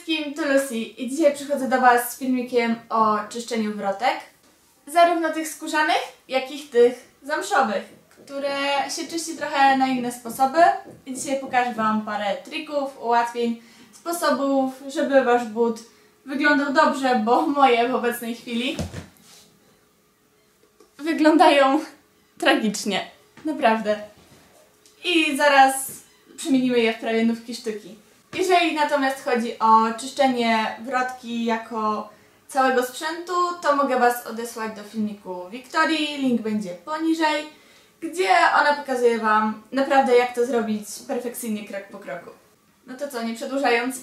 wszystkim, tu Lucy i dzisiaj przychodzę do Was z filmikiem o czyszczeniu wrotek. Zarówno tych skórzanych, jak i tych zamszowych, które się czyści trochę na inne sposoby. I dzisiaj pokażę Wam parę trików, ułatwień, sposobów, żeby Wasz but wyglądał dobrze, bo moje w obecnej chwili wyglądają tragicznie. Naprawdę. I zaraz przemienimy je w prawie nówki sztuki. Jeżeli natomiast chodzi o czyszczenie wrotki jako całego sprzętu, to mogę Was odesłać do filmiku Wiktorii, link będzie poniżej, gdzie ona pokazuje Wam naprawdę jak to zrobić perfekcyjnie krok po kroku. No to co, nie przedłużając.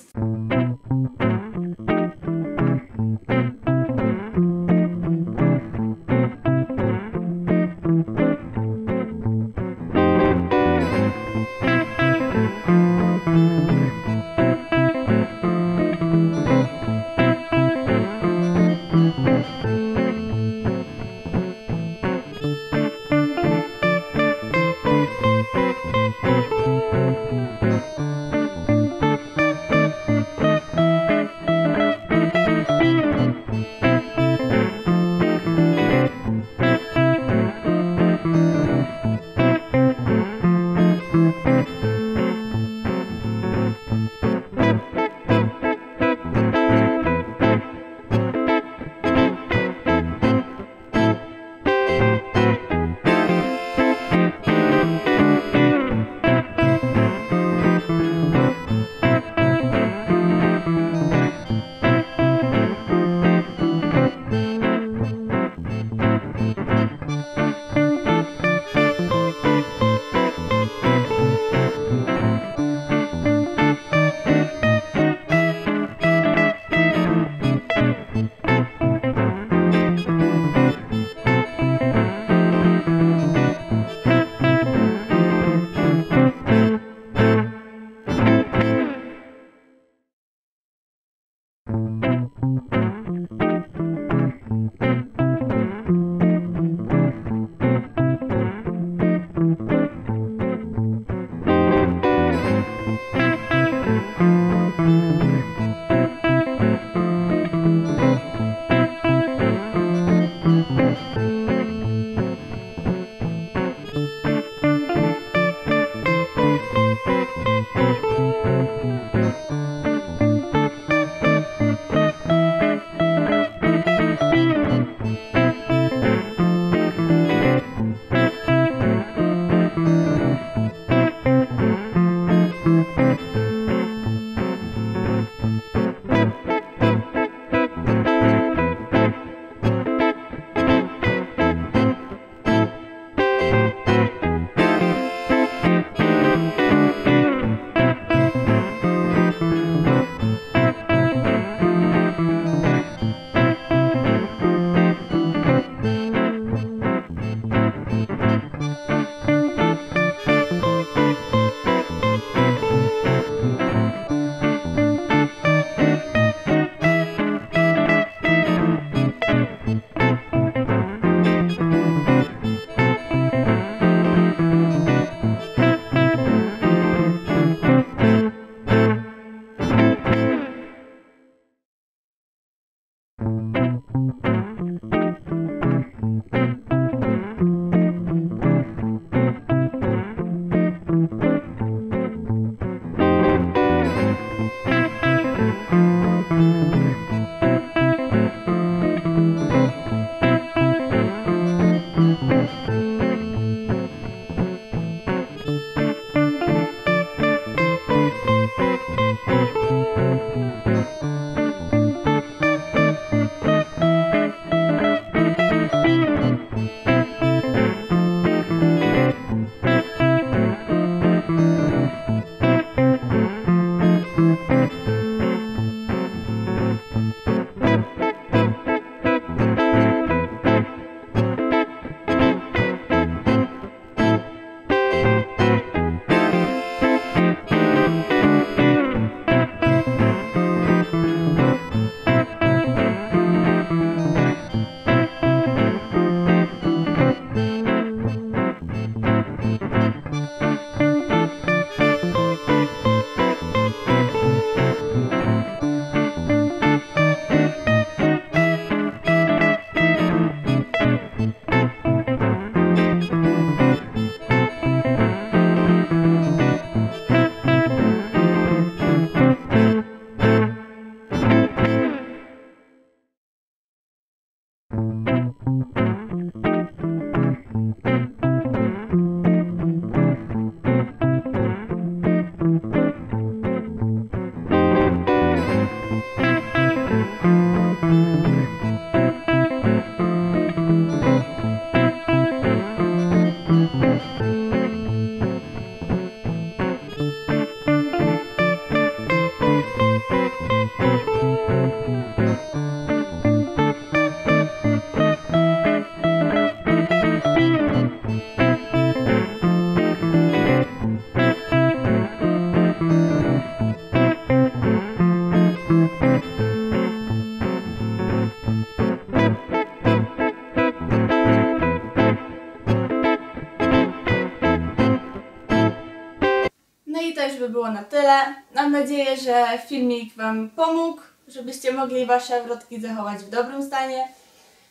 No i to już by było na tyle. Mam nadzieję, że filmik Wam pomógł, żebyście mogli Wasze wrotki zachować w dobrym stanie.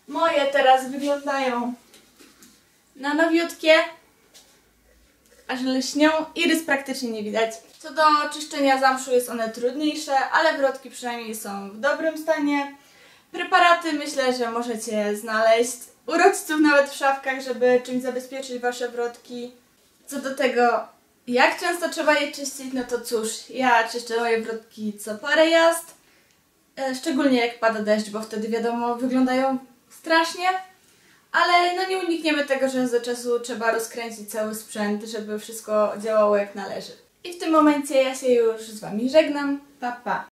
Moje teraz wyglądają na nowiutkie, aż lśnią i rys praktycznie nie widać. Co do czyszczenia zamszu, jest one trudniejsze, ale wrotki przynajmniej są w dobrym stanie. Preparaty myślę, że możecie znaleźć u rodziców nawet w szafkach, żeby czymś zabezpieczyć Wasze wrotki. Co do tego, jak często trzeba je czyścić, no to cóż, ja czyszczę moje wrotki co parę jazd, szczególnie jak pada deszcz, bo wtedy wiadomo, wyglądają strasznie, ale no nie unikniemy tego, że do czasu trzeba rozkręcić cały sprzęt, żeby wszystko działało jak należy. I w tym momencie ja się już z Wami żegnam, pa pa!